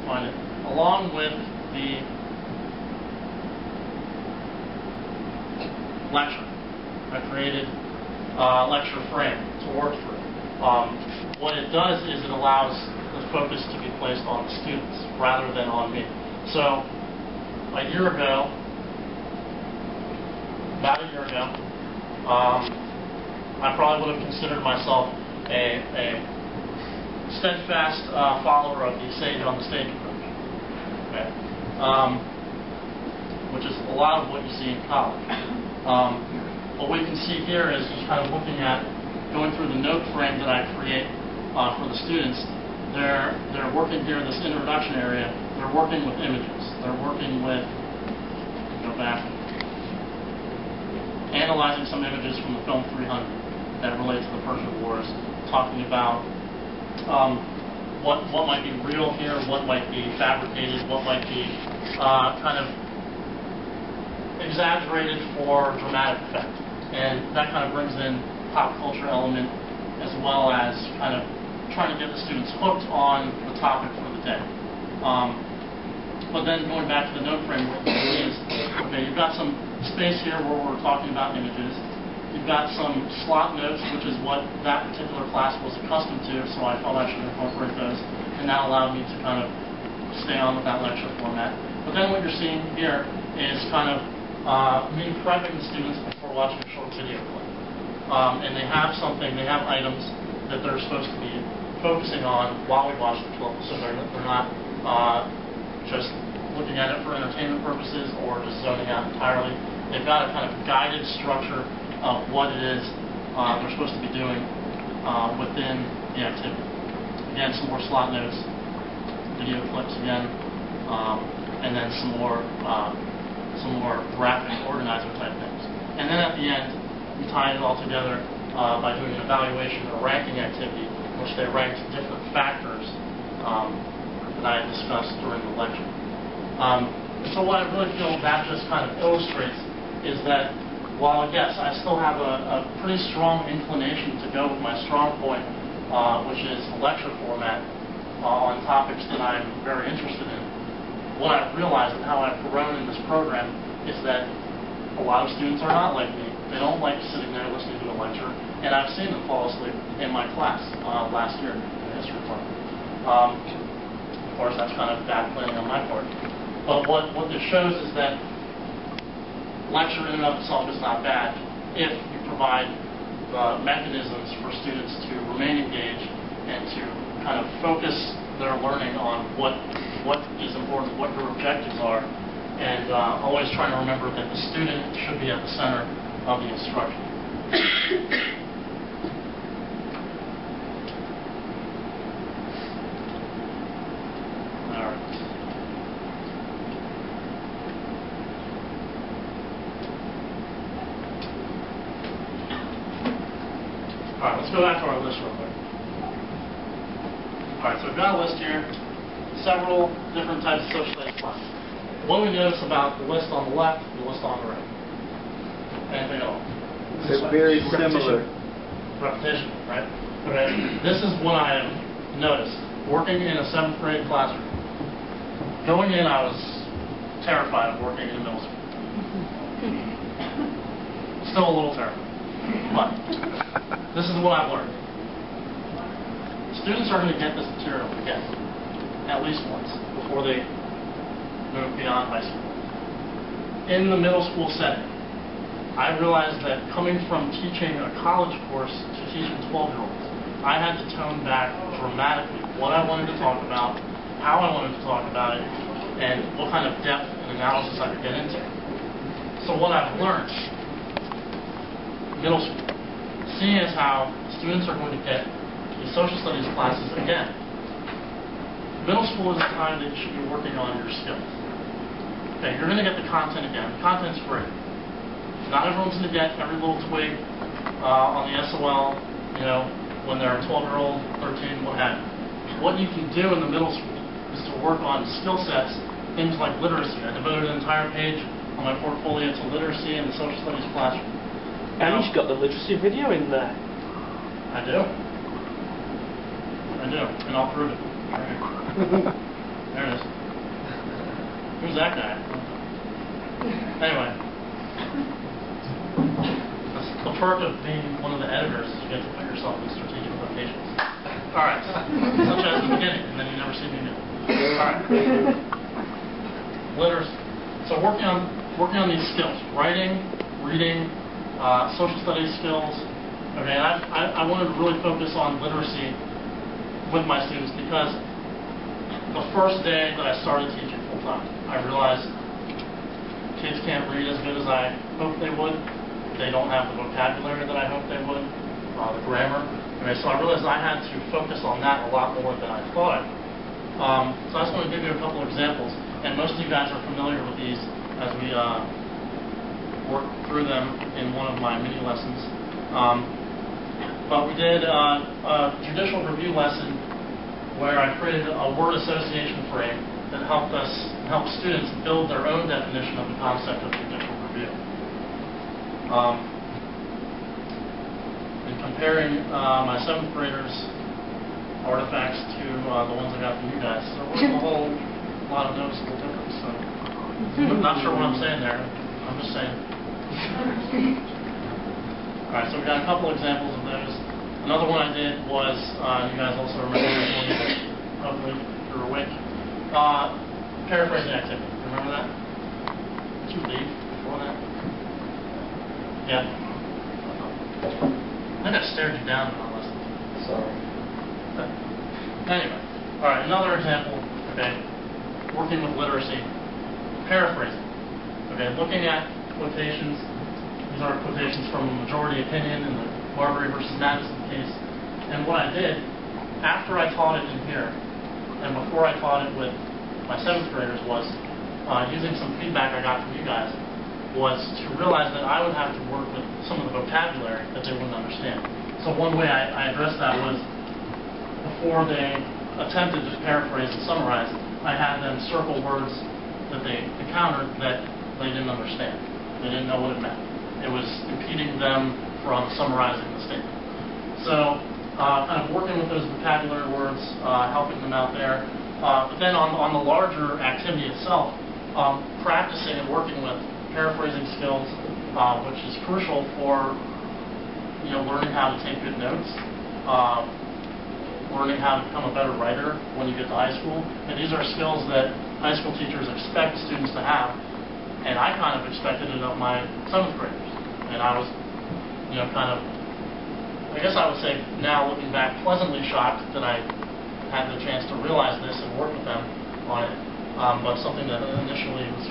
find it, along with the lecture. I created a lecture frame to work through. What it does is it allows the focus to be placed on the students rather than on me. So, about a year ago, I probably would have considered myself a steadfast follower of the sage on the stage approach, okay? Which is a lot of what you see in college. What we can see here is just kind of looking at, going through the note frame that I create for the students. They're working here in this introduction area. They're working with images. They're working with, go back, analyzing some images from the film 300 that relate to the Persian Wars, talking about what might be real here, what might be fabricated, what might be kind of exaggerated for dramatic effect. And that kind of brings in pop culture element as well as kind of trying to get the students hooked on the topic for the day. But then going back to the note frame, what you see is, okay, you've got some space here where we're talking about images. You've got some slot notes, which is what that particular class was accustomed to, so I felt I should incorporate those, and that allowed me to kind of stay on with that lecture format. But then what you're seeing here is kind of me prepping the students before watching a short video clip. And they have items that they're supposed to be focusing on while we watch the clip, so they're not just looking at it for entertainment purposes or just zoning out entirely. They've got a kind of guided structure of what it is they're supposed to be doing within the activity. Again, some more slot notes, video clips again, and then some more graphic organizer type things. And then at the end, we tie it all together by doing an evaluation or ranking activity in which they ranked different factors that I had discussed during the lecture. So what I really feel that just kind of illustrates is that while, yes, I still have a pretty strong inclination to go with my strong point, which is the lecture format on topics that I'm very interested in, what I've realized and how I've grown in this program is that a lot of students are not like me. They don't like sitting there listening to a lecture, and I've seen them fall asleep in my class last year in the history department. Of course, that's kind of bad planning on my part. But what this shows is that lecture in and of itself is not bad if you provide mechanisms for students to remain engaged and to kind of focus their learning on what is important, what your objectives are, and always trying to remember that the student should be at the center of the instruction. All right, let's go back to our list real quick. All right, so we've got a list here, several different types of social studies classes. What do we notice about the list on the left and the list on the right? Anything at all? They're very similar. Repetition, right? Okay. This is what I have noticed working in a 7th grade classroom. Going in, I was terrified of working in middle school. Still a little terrified. But this is what I've learned. Students are going to get this material again, at least once, before they move beyond high school. In the middle school setting, I realized that coming from teaching a college course to teaching 12-year-olds, I had to tone back dramatically what I wanted to talk about, how I wanted to talk about it, and what kind of depth and analysis I could get into. So what I've learned, middle school, seeing as how students are going to get these social studies classes again. Middle school is a time that you should be working on your skills. Okay, you're going to get the content again. The content's free. Not everyone's going to get every little twig on the SOL, you know, when they're a 12-year-old, 13, what have you. What you can do in the middle school is to work on skill sets, things like literacy. I devoted an entire page on my portfolio to literacy in the social studies classroom. And you've got the literacy video in there. I do. And I'll prove it. There it is. Who's that guy? Anyway. The perk of being one of the editors is you get to put yourself in strategic locations. Alright. Such as the beginning, and then you never see me again. Alright. Literacy. So working on these skills. Writing, reading, social studies skills. Okay, I wanted to really focus on literacy with my students because the first day that I started teaching full-time, I realized kids can't read as good as I hoped they would. They don't have the vocabulary that I hoped they would, the grammar. Okay, so I realized I had to focus on that a lot more than I thought I would. So I just want to give you a couple of examples, and most of you guys are familiar with these as we work through them in one of my mini lessons. But we did a judicial review lesson where I created a word association frame that helped students build their own definition of the concept of judicial review. In comparing my 7th graders' artifacts to the ones I got from you guys, there wasn't a whole lot of noticeable difference. So I'm not sure what I'm saying there. I'm just saying. Alright, so we got a couple examples of those. Another one I did was, you guys also remember this one, hopefully you're awake. Paraphrasing activity. Remember that? Did you leave before that? Yeah. I think I stared you down when I listened. Sorry. Anyway. Alright, another example, okay, working with literacy. Paraphrasing. Okay, looking at quotations. These are quotations from the majority opinion in the Marbury versus Madison case. And what I did, after I taught it in here, and before I taught it with my 7th graders, was using some feedback I got from you guys, was to realize that I would have to work with some of the vocabulary that they wouldn't understand. So one way I addressed that was, before they attempted to paraphrase and summarize, I had them circle words that they encountered that they didn't understand. They didn't know what it meant. It was impeding them from summarizing the statement. So kind of working with those vocabulary words, helping them out there. But then on the larger activity itself, practicing and working with paraphrasing skills, which is crucial for learning how to take good notes, learning how to become a better writer when you get to high school. And these are skills that high school teachers expect students to have, and I kind of expected it of my 7th graders. And I was, I guess I would say now looking back, pleasantly shocked that I had the chance to realize this and work with them on it. But something that initially was